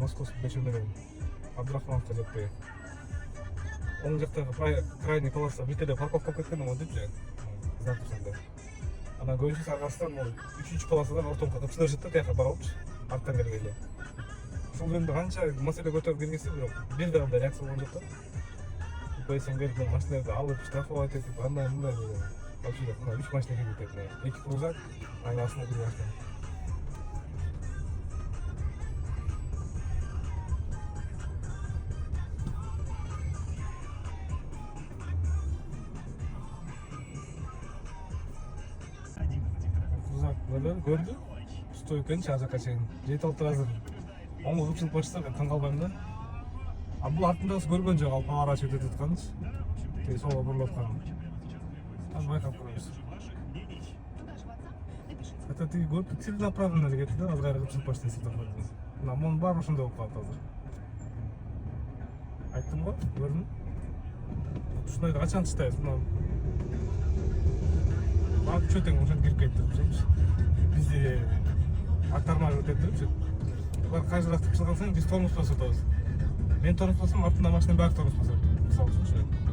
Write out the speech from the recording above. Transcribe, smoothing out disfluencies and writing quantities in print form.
московский көчөлөрүн Абдрахмановго жетпей. Оң жактагы крайний полоса битеде парковка болуп кеткен го депчи. Знак ошондо. Анан көбүнчөсү аркасынан 3-чү полосадан ортомго кыпчылап жатат, тияка барып, арттан келгеле. Ушул жөнүндө канча маселе көтөрүп келгенси, бирок бир да кандай реакция болгон жок да. Койсоң келип машиналарды алып штрафовать этип, андай мындай вообще 3 машина келип кетет. 2 крузак, айналасына бир машина. Көрдү? Стой экенчи азыркыга чейин. Жетип алыптыр азыр. Оңго кыпчылып башса мен таң калбайм да. А бул артындагысы көргөн жок, ал поворачивать этип атканчы. Тиги солго бурулуп аткан. Аны байкап көрөбүз. Хотя тиги көрүп целенаправленно эле кетти да, азыр кайра кыпчылып баштайт светофордон. Мына монун баары ошондой болуп калат азыр. Айттым го, көрдүң? Ушундайды качан тыштайбыз? Мына бак чөтең ошентип кирип кетти, окшойбуз. Бизде актарма өтөт депчи. Бар кайжыраак кылып чыгансаң, биз тормоз басып атабыз. Мен тормоз бассам, артында машина баары тормоз басат. Мисалы үчүн.